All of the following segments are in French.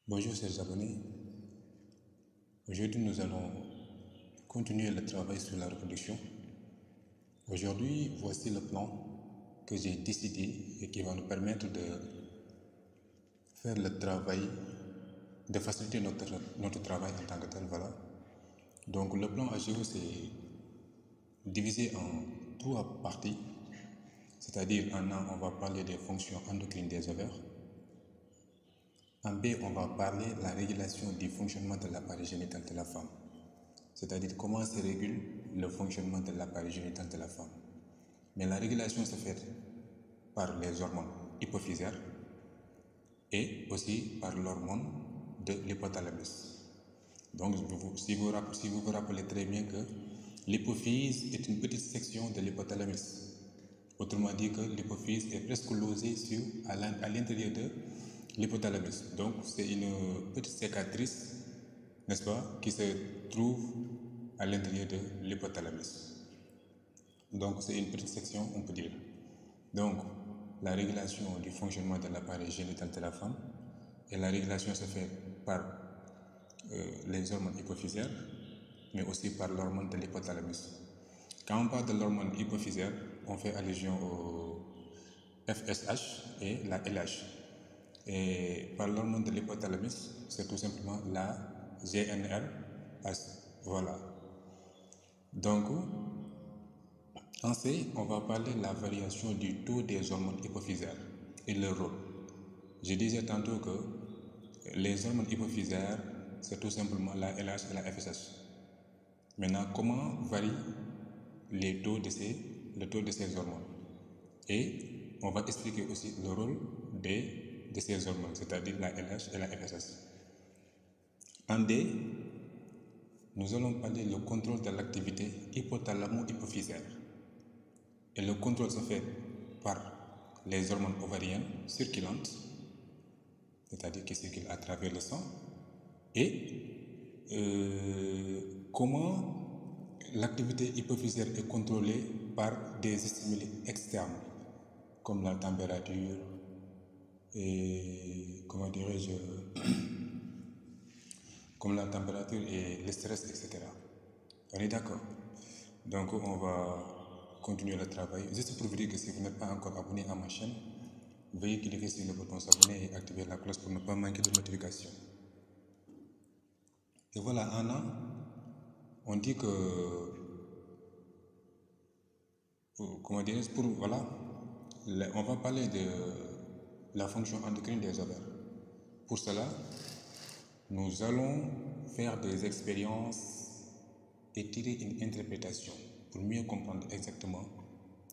Bonjour chers abonnés, aujourd'hui nous allons continuer le travail sur la reproduction. Aujourd'hui, voici le plan que j'ai décidé et qui va nous permettre de faire le travail, de faciliter notre travail en tant que tel. Voilà. Donc le plan AGO c'est divisé en trois parties, c'est-à-dire en A on va parler des fonctions endocrines des ovaires. En B, on va parler de la régulation du fonctionnement de l'appareil génital de la femme, c'est-à-dire comment se régule le fonctionnement de l'appareil génital de la femme. Mais la régulation se fait par les hormones hypophysaires et aussi par l'hormone de l'hypothalamus. Donc, si vous vous rappelez très bien que l'hypophyse est une petite section de l'hypothalamus. Autrement dit que l'hypophyse est presque logée à l'intérieur de l'hypothalamus. Donc, c'est une petite cicatrice, n'est-ce pas, qui se trouve à l'intérieur de l'hypothalamus. Donc, c'est une petite section, on peut dire. Donc, la régulation du fonctionnement de l'appareil génital de la femme, et la régulation se fait par les hormones hypophysaires, mais aussi par l'hormone de l'hypothalamus. Quand on parle de l'hormone hypophysaire, on fait allusion au FSH et la LH. Et par l'hormone de l'hypothalamus, c'est tout simplement la GnRH. Voilà. Donc, en C, on va parler de la variation du taux des hormones hypophysaires et leur rôle. Je disais tantôt que les hormones hypophysaires, c'est tout simplement la LH et la FSH. Maintenant, comment varient le taux de ces hormones? Et on va expliquer aussi le rôle de ces hormones, c'est-à-dire la LH et la FSH. En D, nous allons parler du contrôle de l'activité hypothalamo-hypophysaire. Et le contrôle se fait par les hormones ovariennes circulantes, c'est-à-dire qui circulent à travers le sang, et comment l'activité hypophysaire est contrôlée par des stimuli externes, comme la température et, comme la température et le stress, etc. On est d'accord? Donc on va continuer le travail. Juste pour vous dire que si vous n'êtes pas encore abonné à ma chaîne, veuillez cliquer sur le bouton s'abonner et activer la cloche pour ne pas manquer de notifications. Et voilà, en A, on dit que, on va parler de la fonction endocrine des ovaires. Pour cela, nous allons faire des expériences et tirer une interprétation pour mieux comprendre exactement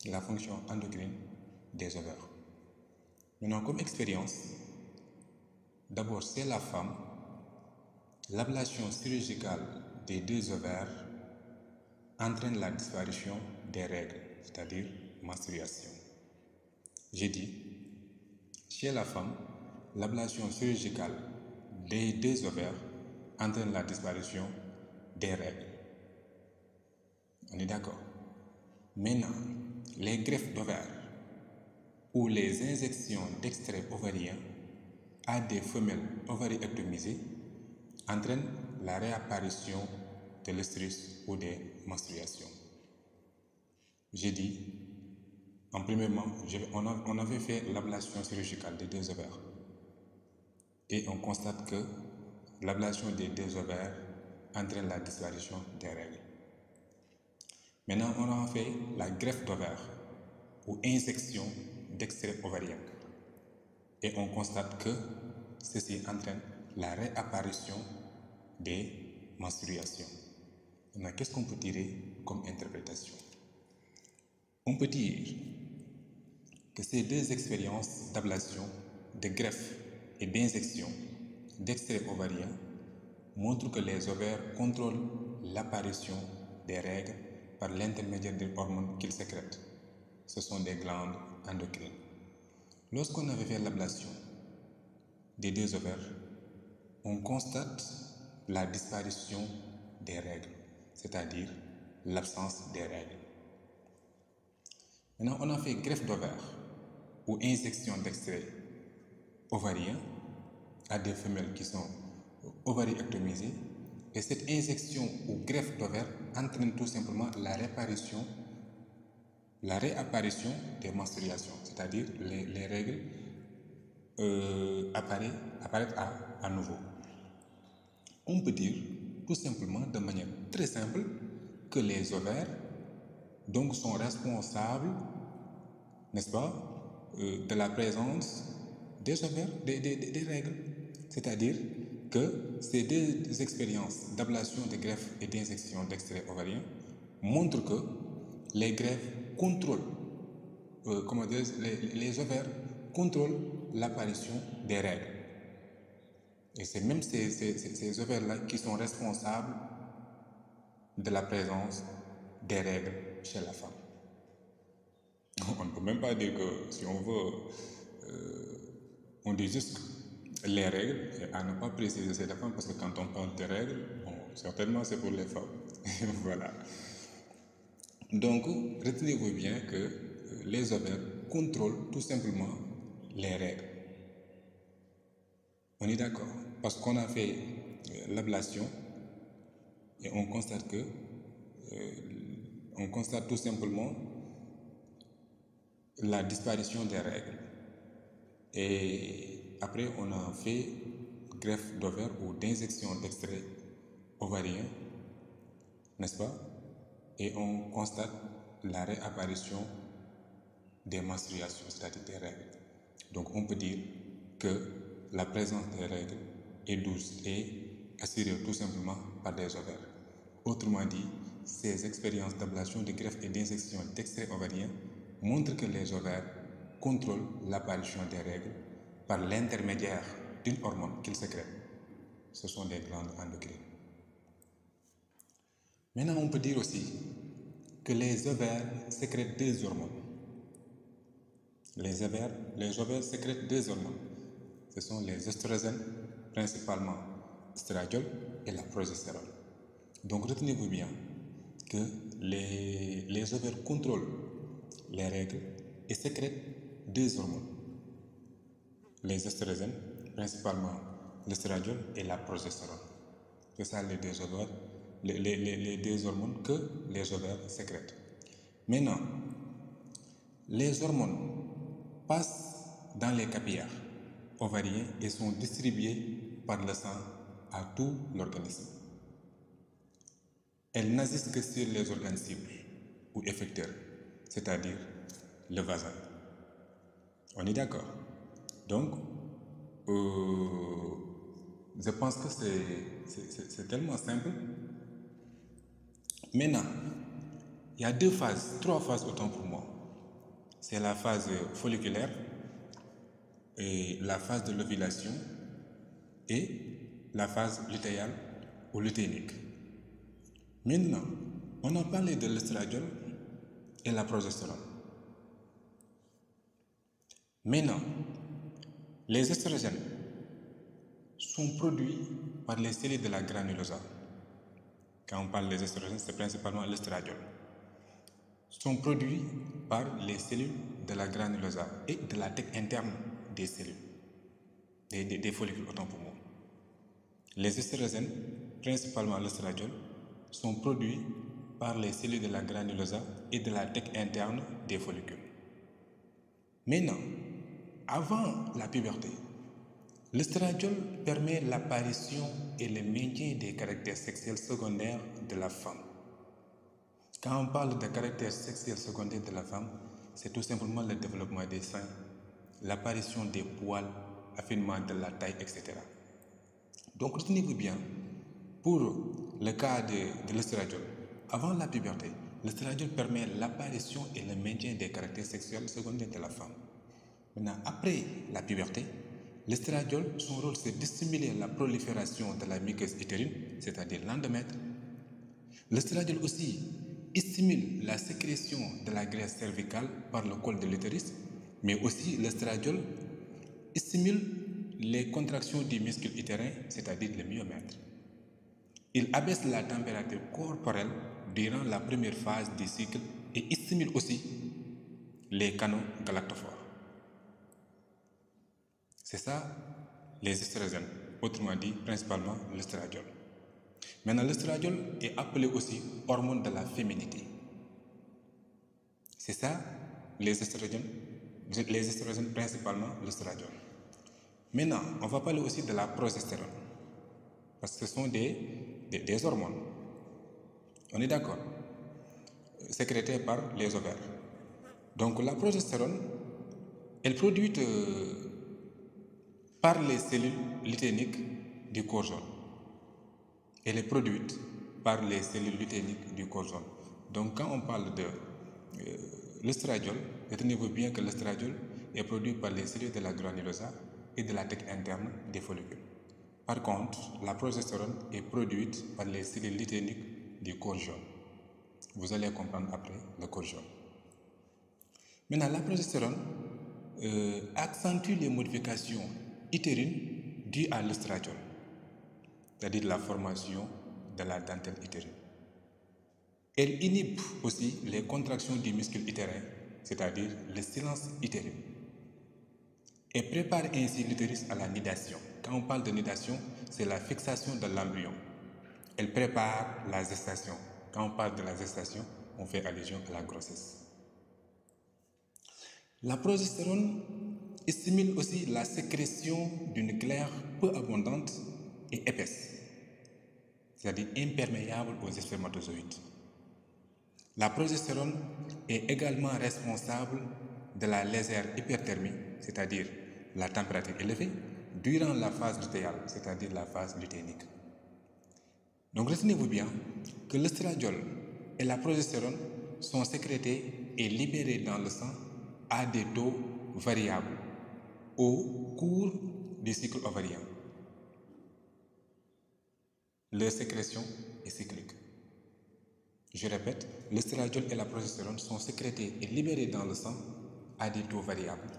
la fonction endocrine des ovaires. Maintenant, comme expérience, d'abord, c'est la femme, l'ablation chirurgicale des deux ovaires entraîne la disparition des règles, c'est-à-dire menstruation. J'ai dit, chez la femme, l'ablation chirurgicale des deux ovaires entraîne la disparition des règles. On est d'accord? Maintenant, les greffes d'ovaires ou les injections d'extraits ovariens à des femelles ovariectomisées entraînent la réapparition de l'œstrus ou des menstruations. J'ai dit, premièrement, on avait fait l'ablation chirurgicale des deux ovaires et on constate que l'ablation des deux ovaires entraîne la disparition des règles. Maintenant, on a fait la greffe d'ovaire ou injection d'extraits ovariens et on constate que ceci entraîne la réapparition des menstruations. Maintenant, qu'est-ce qu'on peut tirer comme interprétation? On peut dire que ces deux expériences d'ablation, de greffe et d'injection d'extraits ovariens montrent que les ovaires contrôlent l'apparition des règles par l'intermédiaire des hormones qu'ils sécrètent. Ce sont des glandes endocrines. Lorsqu'on avait fait l'ablation des deux ovaires, on constate la disparition des règles, c'est-à-dire l'absence des règles. Maintenant, on a fait greffe d'ovaire ou injection d'extraits ovariens à des femelles qui sont ovariectomisées, et cette injection ou greffe d'ovaire entraîne tout simplement la réapparition des menstruations, c'est-à-dire les règles apparaissent à nouveau. On peut dire tout simplement de manière très simple que les ovaires donc sont responsables, n'est-ce pas, de la présence des ovaires, des règles. C'est-à-dire que ces deux expériences d'ablation de greffe et d'injection d'extrait ovarien montrent que les greffes contrôlent, les ovaires contrôlent l'apparition des règles. Et c'est même ces ovaires-là qui sont responsables de la présence des règles chez la femme. On ne peut même pas dire que, si on veut, on dit juste les règles, et à ne pas préciser c'est la femme, parce que quand on parle de règles, bon, certainement c'est pour les femmes. Voilà. Donc, retenez-vous bien que les ovaires contrôlent tout simplement les règles. On est d'accord? Parce qu'on a fait l'ablation et on constate tout simplement la disparition des règles. Et après, on a fait greffe d'ovaire ou d'injection d'extrait ovarien, n'est-ce pas? Et on constate la réapparition des menstruations, c'est-à-dire des règles. Donc, on peut dire que la présence des règles est douce et assurée tout simplement par des ovaires. Autrement dit, ces expériences d'ablation, de greffe et d'injection d'extrait ovarien montrent que les ovaires contrôlent l'apparition des règles par l'intermédiaire d'une hormone qu'ils sécrètent. Ce sont les glandes endocrines. Maintenant, on peut dire aussi que les ovaires sécrètent deux hormones. Les ovaires sécrètent deux hormones. Ce sont les oestrogènes, principalement l'estradiol et la progestérone. Donc retenez-vous bien que les ovaires contrôlent les règles et sécrètent deux hormones. Les oestrogènes, principalement l'estradiol et la progestérone. C'est ça les deux ovaires, les deux hormones que les ovaires sécrètent. Maintenant, les hormones passent dans les capillaires ovariens et sont distribuées par le sang à tout l'organisme. Elles n'agissent que sur les organes cibles ou effecteurs, c'est-à-dire le vagin. On est d'accord? Donc, je pense que c'est tellement simple. Maintenant, il y a trois phases autant pour moi. C'est la phase folliculaire, et la phase de l'ovulation et la phase lutéale ou lutéinique. Maintenant, on a parlé de l'estradiol et la progestérone. Maintenant, les estrogènes sont produits par les cellules de la granulosa. Quand on parle des estrogènes, c'est principalement l'estradiol. Sont produits par les cellules de la granulosa et de la tête interne des cellules, des follicules, autant pour moi. Les estrogènes, principalement l'estradiol, sont produits par les cellules de la granulosa et de la tête interne des follicules. Maintenant, avant la puberté, l'estradiol permet l'apparition et le maintien des caractères sexuels secondaires de la femme. Quand on parle de caractères sexuels secondaires de la femme, c'est tout simplement le développement des seins, l'apparition des poils, affinement de la taille, etc. Donc retenez-vous bien, pour le cas de l'estradiol, avant la puberté, l'estradiol permet l'apparition et le maintien des caractères sexuels secondaires de la femme. Maintenant, après la puberté, l'estradiol, son rôle, c'est de stimuler la prolifération de la muqueuse utérine, c'est-à-dire l'endomètre. L'estradiol aussi stimule la sécrétion de la graisse cervicale par le col de l'utérus, mais aussi l'estradiol stimule les contractions du muscle utérin, c'est-à-dire le myomètre. Il abaisse la température corporelle durant la première phase du cycle et stimule aussi les canaux galactophores. C'est ça les estrogènes, autrement dit principalement l'estradiol. Maintenant, l'estradiol est appelé aussi hormone de la féminité. C'est ça, les estrogènes principalement l'estradiol. Maintenant, on va parler aussi de la progestérone, parce que ce sont des hormones. On est d'accord? Sécrétées par les ovaires. Donc la progestérone, elle est produite par les cellules luthéniques du corps jaune. Elle est produite par les cellules luthéniques du corps jaune. Donc quand on parle de l'estradiol, retenez-vous bien que l'estradiol est produit par les cellules de la granulosa et de la tête interne des follicules. Par contre, la progestérone est produite par les cellules luthéniques du corps jaune. Vous allez comprendre après le corps jaune. Maintenant, la progestérone accentue les modifications utérines dues à l'estradiol, c'est-à-dire la formation de la dentelle utérine. Elle inhibe aussi les contractions du muscle utérin, c'est-à-dire le silence utérin, et prépare ainsi l'utérus à la nidation. Quand on parle de nidation, c'est la fixation de l'embryon. Elle prépare la gestation. Quand on parle de la gestation, on fait allusion à la grossesse. La progestérone stimule aussi la sécrétion d'une glaire peu abondante et épaisse, c'est-à-dire imperméable aux spermatozoïdes. La progestérone est également responsable de la légère hyperthermie, c'est-à-dire la température élevée, durant la phase lutéale, c'est-à-dire la phase luthénique. Donc retenez-vous bien que l'estradiol et la progestérone sont sécrétés et libérés dans le sang à des taux variables au cours du cycle ovarien. Leur sécrétion est cyclique. Je répète, l'estradiol et la progestérone sont sécrétés et libérés dans le sang à des taux variables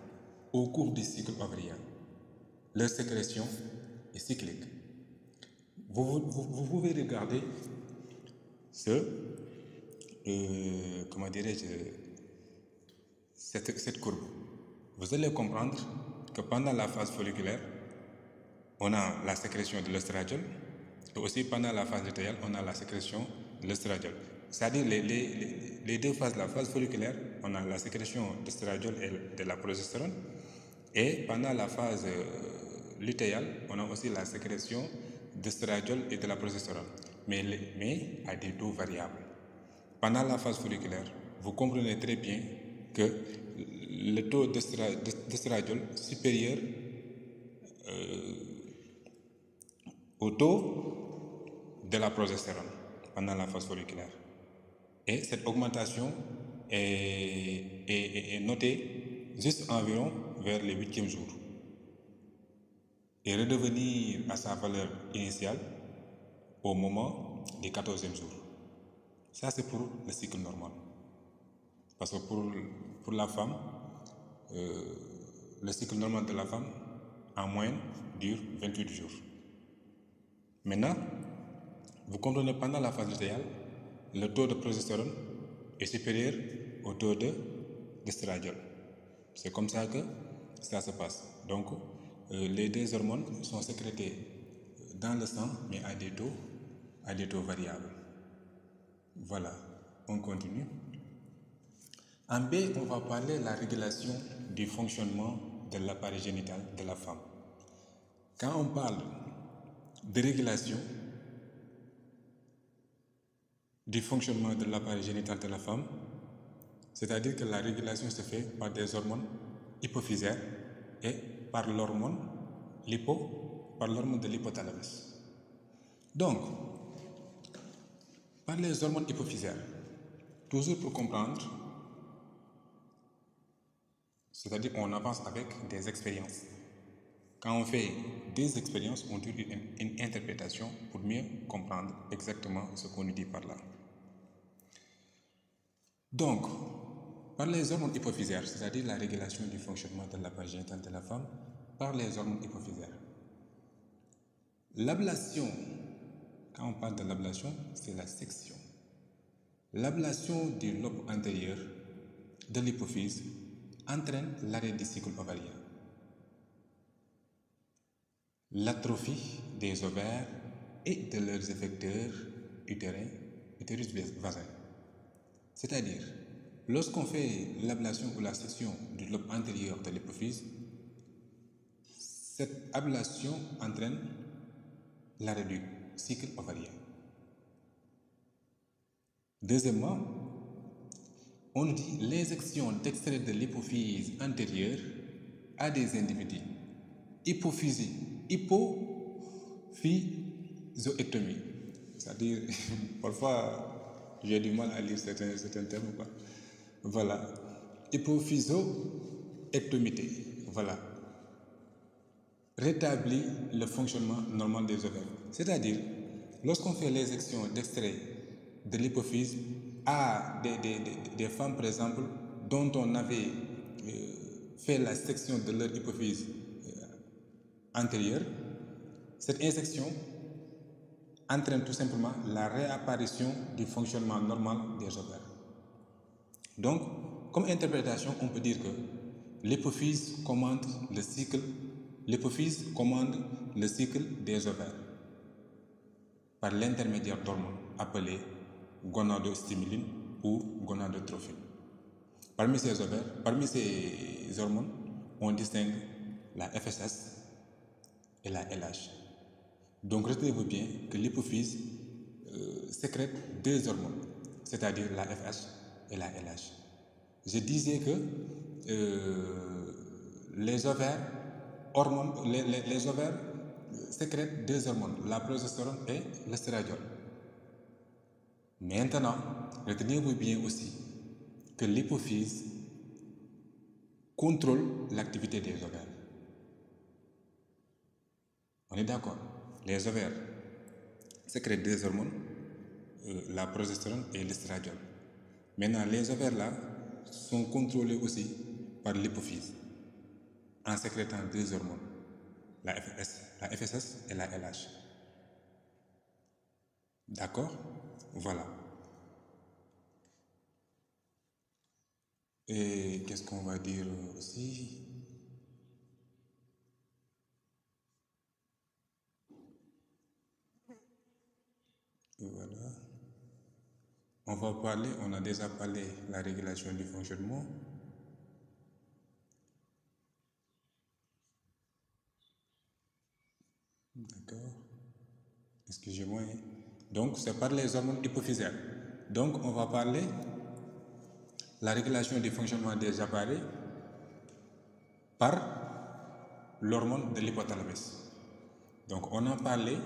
au cours du cycle ovarien. Leur sécrétion est cyclique. Vous pouvez regarder cette courbe. Vous allez comprendre que pendant la phase folliculaire, on a la sécrétion de l'estradiol et aussi pendant la phase lutéale, on a la sécrétion de l'estradiol. C'est-à-dire les deux phases, la phase folliculaire, on a la sécrétion d'estradiol et de la progestérone, et pendant la phase lutéale, on a aussi la sécrétion d'estradiol et de la progestérone, mais à des taux variables. Pendant la phase folliculaire, vous comprenez très bien que le taux d'estradiol supérieur au taux de la progestérone pendant la phase folliculaire. Et cette augmentation est notée juste environ vers le 8e jour et redevenir à sa valeur initiale au moment du 14e jour. Ça, c'est pour le cycle normal. Parce que pour la femme, le cycle normal de la femme, en moyenne, dure 28 jours. Maintenant, vous comprenez, pendant la phase lutéale, le taux de progestérone est supérieur au taux d'estradiol. C'est comme ça que ça se passe. Donc, les deux hormones sont sécrétées dans le sang, mais à des taux variables. Voilà, on continue. En B, on va parler de la régulation du fonctionnement de l'appareil génital de la femme. Quand on parle de régulation du fonctionnement de l'appareil génital de la femme, c'est-à-dire que la régulation se fait par des hormones hypophysaires et par l'hormone de l'hypothalamus. Donc, par les hormones hypophysaires, toujours pour comprendre, c'est-à-dire qu'on avance avec des expériences. Quand on fait des expériences, on utilise une interprétation pour mieux comprendre exactement ce qu'on nous dit par là. Donc, par les hormones hypophysaires, c'est-à-dire la régulation du fonctionnement de l'appareil génital de la femme, par les hormones hypophysaires. L'ablation, quand on parle de l'ablation, c'est la section. L'ablation du lobe antérieur de l'hypophyse entraîne l'arrêt du cycle ovarien. l'atrophie des ovaires et de leurs effecteurs utérins, utérus vasin. C'est-à-dire, lorsqu'on fait l'ablation ou la section du lobe antérieur de l'hypophyse, cette ablation entraîne l'arrêt du cycle ovarien. Deuxièmement, on dit l'injection d'extrait de l'hypophyse antérieure à des individus hypophysioectomie. C'est-à-dire, parfois, j'ai du mal à lire certains termes. Voilà. Hypophysioectomité. Voilà. Rétablit le fonctionnement normal des ovaires. C'est-à-dire, lorsqu'on fait l'injection d'extrait de l'hypophyse à des femmes, par exemple, dont on avait fait la section de leur hypophyse antérieure, cette injection entraîne tout simplement la réapparition du fonctionnement normal des ovaires. Donc, comme interprétation, on peut dire que l'hypophyse commande le cycle des ovaires par l'intermédiaire d'hormones appelées gonadostimulines ou gonadotrophines. Parmi ces hormones, on distingue la FSH et la LH. Donc retenez-vous bien que l'hypophyse sécrète deux hormones, c'est-à-dire la FH et la LH. Je disais que les ovaires sécrètent deux hormones, la progestérone et l'estradiol. Maintenant, retenez-vous bien aussi que l'hypophyse contrôle l'activité des ovaires. On est d'accord? Les ovaires sécrètent deux hormones, la progestérone et l'estradiol. Maintenant, les ovaires là sont contrôlés aussi par l'hypophyse en sécrétant deux hormones, la FSH et la LH. D'accord? Voilà. Et qu'est-ce qu'on va dire aussi? Voilà. On a déjà parlé de la régulation du fonctionnement. D'accord. Excusez-moi. Donc, c'est par les hormones hypophysaires. Donc, on va parler de la régulation du fonctionnement des appareils par l'hormone de l'hypothalamus. Donc, on en parlait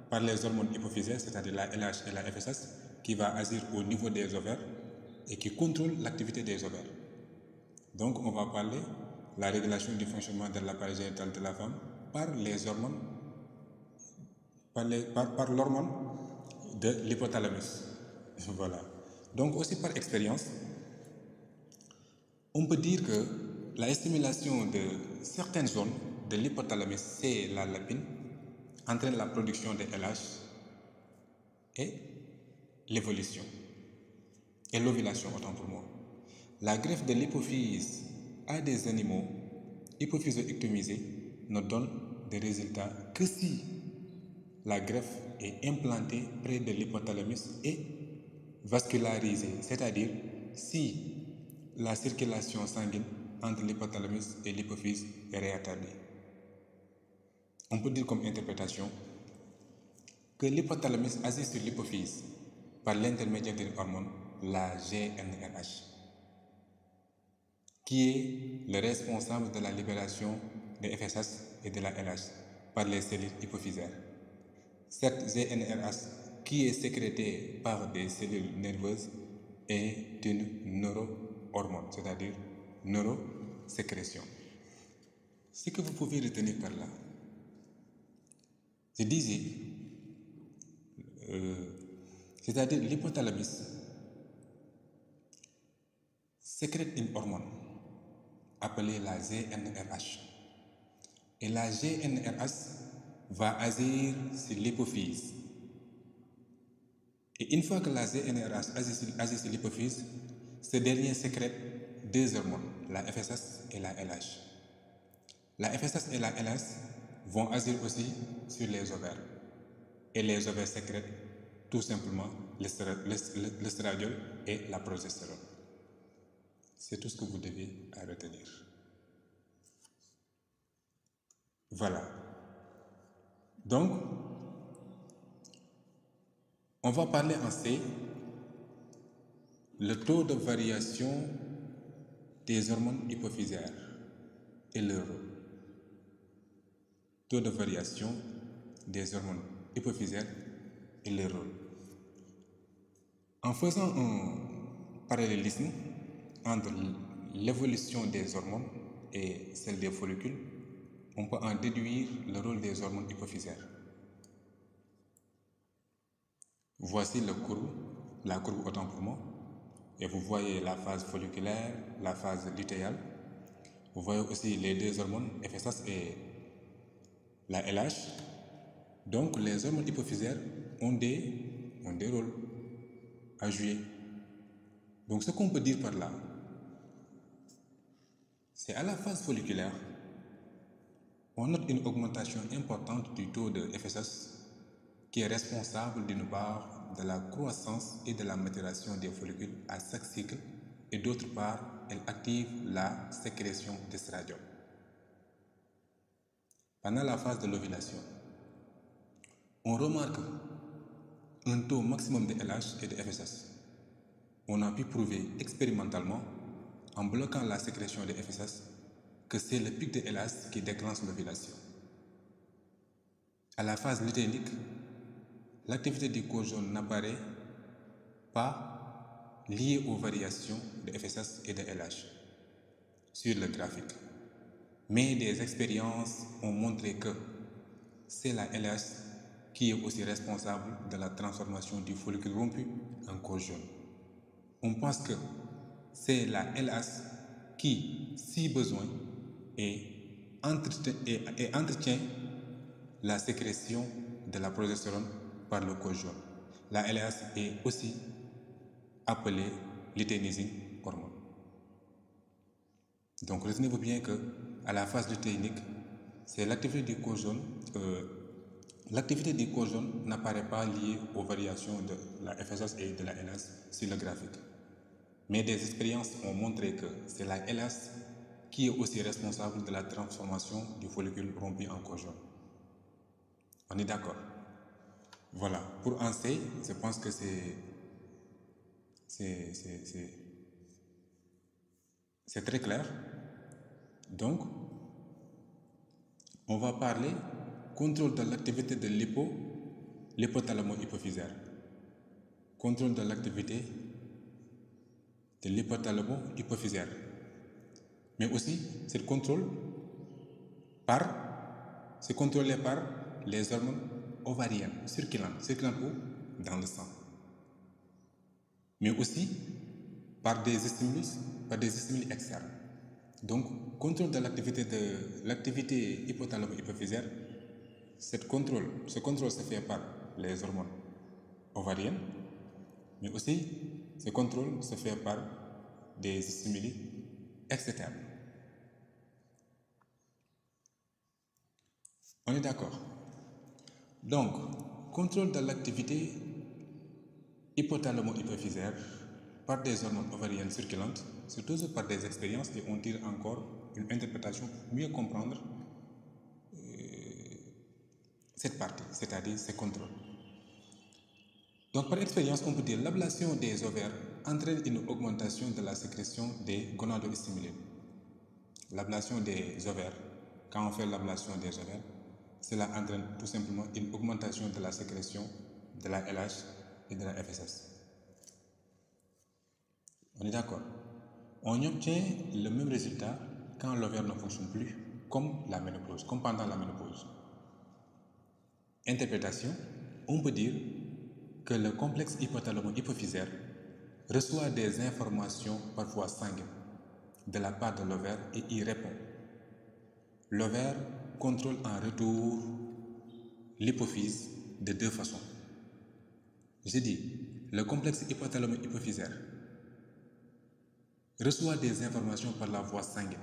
par les hormones hypophysaires, c'est-à-dire la LH et la FSH, qui va agir au niveau des ovaires et qui contrôle l'activité des ovaires. Donc, on va parler de la régulation du fonctionnement de l'appareil génital de la femme par les hormones, par l'hormone de l'hypothalamus. Voilà. Donc, aussi par expérience, on peut dire que la stimulation de certaines zones de l'hypothalamus, c'est la lapine, entraîne la production de LH et l'évolution et l'ovulation, autant pour moi. La greffe de l'hypophyse à des animaux hypophyso-ectomisés ne donne des résultats que si la greffe est implantée près de l'hypothalamus et vascularisée, c'est-à-dire si la circulation sanguine entre l'hypothalamus et l'hypophyse est réattardée. On peut dire comme interprétation que l'hypothalamus agit sur l'hypophyse par l'intermédiaire d'une hormone, la GnRH, qui est le responsable de la libération des FSH et de la LH par les cellules hypophysaires. Cette GnRH, qui est sécrétée par des cellules nerveuses, est une neurohormone, c'est-à-dire neurosécrétion. Ce que vous pouvez retenir par là, je disais, c'est-à-dire l'hypothalamus sécrète une hormone appelée la GnRH. Et la GnRH va agir sur l'hypophyse. Et une fois que la GnRH agit sur l'hypophyse, ce dernier sécrète deux hormones, la FSH et la LH. La FSH et la LH vont agir aussi sur les ovaires. Et les ovaires sécrètent tout simplement l'estradiol et la progestérone. C'est tout ce que vous devez à retenir. Voilà. Donc, on va parler en C, le taux de variation des hormones hypophysaires et leur rôle. Taux de variation des hormones hypophysaires et leur rôle. En faisant un parallélisme entre l'évolution des hormones et celle des follicules, on peut en déduire le rôle des hormones hypophysaires. Voici la courbe autant pour moi, et vous voyez la phase folliculaire, la phase lutéale. Vous voyez aussi les deux hormones, FSH et la LH. Donc les hormones hypophysaires ont des rôles à jouer. Donc ce qu'on peut dire par là, c'est à la phase folliculaire, on note une augmentation importante du taux de FSH qui est responsable d'une part de la croissance et de la maturation des follicules à chaque cycle et d'autre part, elle active la sécrétion d'estradiol. Pendant la phase de l'ovulation, on remarque un taux maximum de LH et de FSH. On a pu prouver expérimentalement, en bloquant la sécrétion de FSH, que c'est le pic de LH qui déclenche l'ovulation. À la phase lutéinique, l'activité du chromosome n'apparaît pas liée aux variations de FSH et de LH sur le graphique. Mais des expériences ont montré que c'est la LH qui est aussi responsable de la transformation du follicule rompu en corps jaune. On pense que c'est la LH qui, si besoin, entretient la sécrétion de la progestérone par le corps jaune. La LH est aussi appelée luteinizing hormone. Donc retenez-vous bien que à la phase lutéinique, c'est l'activité du corps jaune. L'activité du corps jaune n'apparaît pas liée aux variations de la FSH et de la LH sur le graphique. Mais des expériences ont montré que c'est la LH qui est aussi responsable de la transformation du follicule rompu en corps jaune. On est d'accord? Voilà. Pour un C, je pense que c'est très clair. Donc, on va parler contrôle de l'activité de l'hypothalamo-hypophysaire. Contrôle de l'activité de l'hypothalamo-hypophysaire. Mais aussi, c'est contrôlé par les hormones ovariennes circulantes où? Dans le sang. Mais aussi par des stimuli externes. Donc, contrôle de l'activité hypothalamo-hypophysaire, ce contrôle se fait par les hormones ovariennes, mais aussi ce contrôle se fait par des stimuli externes. On est d'accord? Donc, contrôle de l'activité hypothalamo-hypophysaire par des hormones ovariennes circulantes, c'est toujours par des expériences et on tire encore une interprétation pour mieux comprendre cette partie, c'est-à-dire ces contrôles. Donc par expérience, on peut dire l'ablation des ovaires entraîne une augmentation de la sécrétion des gonadostimulines. L'ablation des ovaires, quand on fait l'ablation des ovaires, cela entraîne tout simplement une augmentation de la sécrétion de la LH et de la FSH. On est d'accord? On obtient le même résultat quand l'ovaire ne fonctionne plus, comme pendant la ménopause. Interprétation, on peut dire que le complexe hypothalamo-hypophysaire reçoit des informations parfois sanguines de la part de l'ovaire et y répond. L'ovaire contrôle en retour l'hypophyse de deux façons. J'ai dit, le complexe hypothalamo-hypophysaire reçoit des informations par la voie sanguine.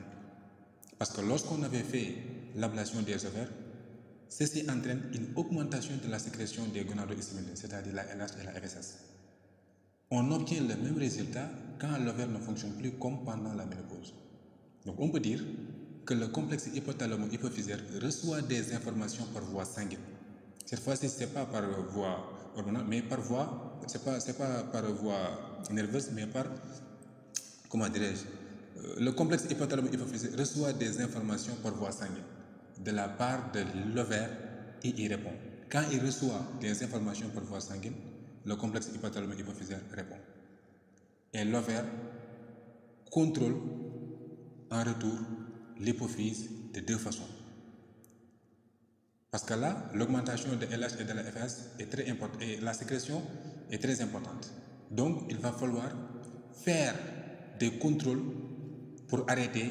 Parce que lorsqu'on avait fait l'ablation des ovaires, Ceci entraîne une augmentation de la sécrétion des gonadotropines, c'est-à-dire la LH et la FSS. On obtient le même résultat quand l'ovaire ne fonctionne plus comme pendant la ménopause. Donc on peut dire que le complexe hypothalamo-hypophysaire reçoit des informations par voie sanguine. Cette fois-ci, ce n'est pas par voie hormonale, mais par voie, c'est pas par voie nerveuse, mais par, comment dirais-je, le complexe hypothalamo-hypophysaire reçoit des informations par voie sanguine de la part de l'ovaire et il répond. Quand il reçoit des informations par voie sanguine, le complexe hypothalamo-hypophysaire répond. Et l'ovaire contrôle en retour l'hypophyse de deux façons. Parce que là, l'augmentation de LH et de la FS est très importante et la sécrétion est très importante. Donc, il va falloir faire des contrôles pour arrêter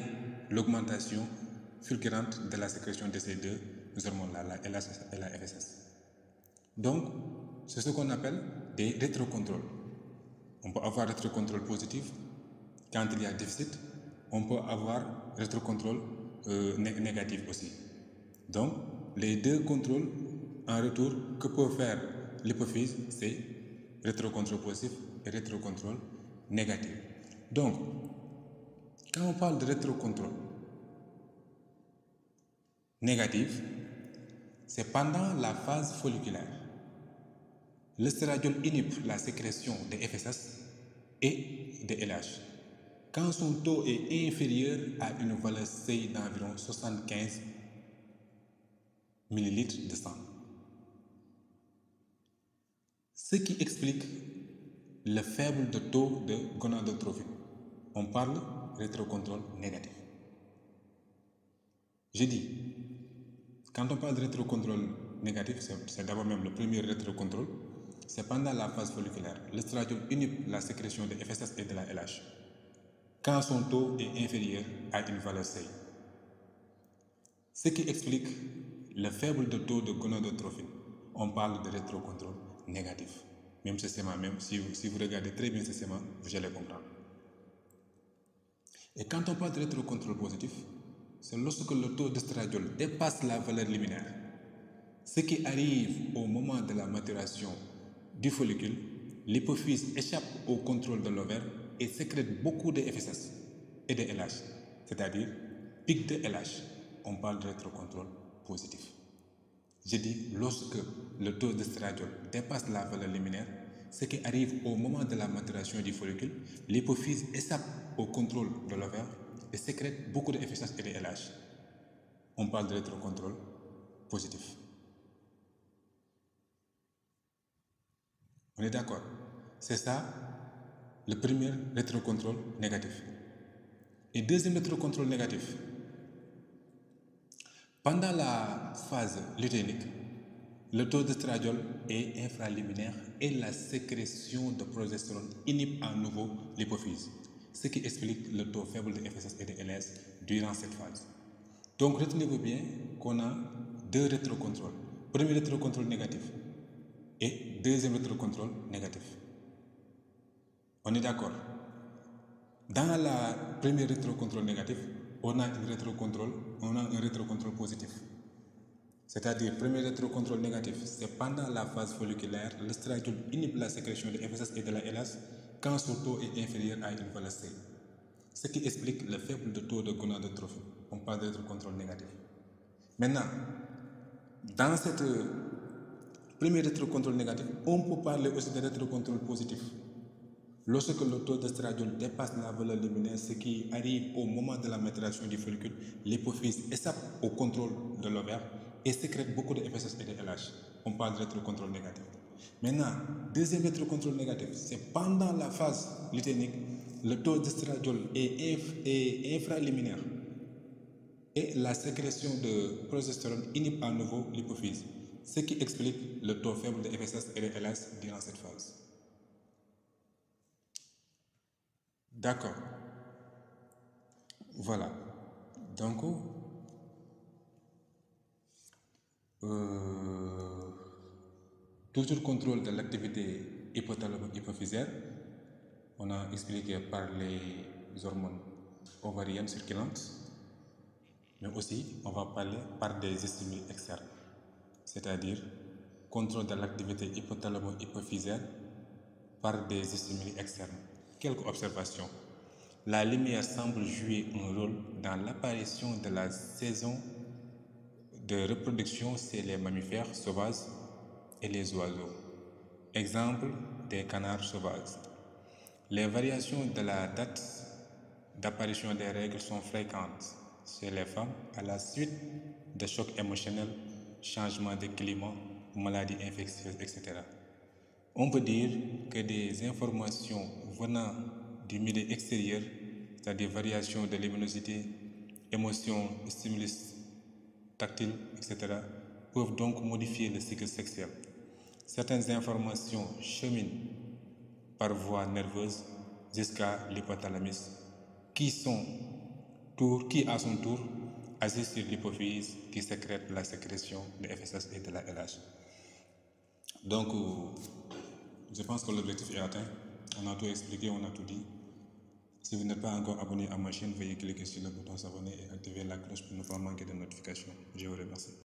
l'augmentation fulgurante de la sécrétion de ces deux hormones-là, la LH et la FSS. Donc, c'est ce qu'on appelle des rétrocontrôles. On peut avoir rétrocontrôle positif quand il y a déficit. On peut avoir rétrocontrôle négatif aussi. Donc, les deux contrôles en retour que peut faire l'hypophyse, c'est rétrocontrôle positif et rétrocontrôle négatif. Donc, quand on parle de rétrocontrôle négatif, c'est pendant la phase folliculaire. L'estradiol inhibe la sécrétion des FSS et des LH. Quand son taux est inférieur à une valeur CI d'environ 75 ml de sang. Ce qui explique le faible taux de gonadotropine. On parle rétrocontrôle négatif. Je dis, quand on parle de rétrocontrôle négatif, c'est d'abord même le premier rétrocontrôle, c'est pendant la phase folliculaire. L'estradiol inhibe la sécrétion de FSS et de la LH quand son taux est inférieur à une valeur CI. Ce qui explique le faible taux de gonadotropine. On parle de rétrocontrôle négatif. Même ce schéma, même si vous regardez très bien ce schéma, vous allez comprendre. Et quand on parle de rétrocontrôle positif, c'est lorsque le taux d'estradiol dépasse la valeur liminaire. Ce qui arrive au moment de la maturation du follicule, l'hypophyse échappe au contrôle de l'ovaire et sécrète beaucoup de FSS et de LH, c'est-à-dire pic de LH. On parle de rétrocontrôle positif. Je dis lorsque le taux d'estradiol dépasse la valeur liminaire, ce qui arrive au moment de la maturation du follicule, l'hypophyse échappe au contrôle de l'ovaire et sécrète beaucoup de FSH et de LH. On parle de rétrocontrôle positif. On est d'accord? C'est ça le premier rétrocontrôle négatif. Et deuxième rétrocontrôle négatif, pendant la phase lutéinique, le taux d'estradiol est infraliminaire et la sécrétion de progestérone inhibe à nouveau l'hypophyse, ce qui explique le taux faible de FSH et de LS durant cette phase. Donc retenez-vous bien qu'on a deux rétrocontrôles. Premier rétrocontrôle négatif et deuxième rétrocontrôle négatif. On est d'accord? Dans le premier rétrocontrôle négatif, on a un rétrocontrôle positif. C'est-à-dire, premier rétrocontrôle négatif, c'est pendant la phase folliculaire, l'estradiol inhibe la sécrétion de FSS et de la LH quand son taux est inférieur à une valeur C. Ce qui explique le faible taux de gonadotropine. On parle de rétrocontrôle négatif. Maintenant, dans cette premier rétrocontrôle négatif, on peut parler aussi de rétrocontrôle positif. Lorsque le taux d'estradiol dépasse la valeur liminaire, ce qui arrive au moment de la maturation du follicule, l'hypophyse échappe au contrôle de l'ovaire et sécrète beaucoup de FSH et de LH. On parle de rétrocontrôle négatif. Maintenant, deuxième rétrocontrôle négatif, c'est pendant la phase lutéinique, le taux d'estradiol est infraliminaire et la sécrétion de progestérone inhibe à nouveau l'hypophyse, ce qui explique le taux faible de FSH et de LH durant cette phase. D'accord. Voilà. Donc, toujours contrôle de l'activité hypothalamo-hypophysaire. On a expliqué par les hormones ovariennes circulantes, mais aussi on va parler par des stimuli externes. c'est-à-dire contrôle de l'activité hypothalamo-hypophysaire par des stimuli externes. Quelques observations. La lumière semble jouer un rôle dans l'apparition de la saison de reproduction chez les mammifères sauvages et les oiseaux. Exemple des canards sauvages. Les variations de la date d'apparition des règles sont fréquentes chez les femmes à la suite de chocs émotionnels, changements de climat, maladies infectieuses, etc. On peut dire que des informations venant du milieu extérieur, c'est-à-dire variations de luminosité, émotions, stimulus tactiles, etc., peuvent donc modifier le cycle sexuel. Certaines informations cheminent par voie nerveuse jusqu'à l'hypothalamus, qui à son tour agit sur l'hypophyse qui sécrète la sécrétion de FSH et de la LH. Donc, je pense que l'objectif est atteint. On a tout expliqué, on a tout dit. Si vous n'êtes pas encore abonné à ma chaîne, veuillez cliquer sur le bouton s'abonner et activer la cloche pour ne pas manquer de notifications. Je vous remercie.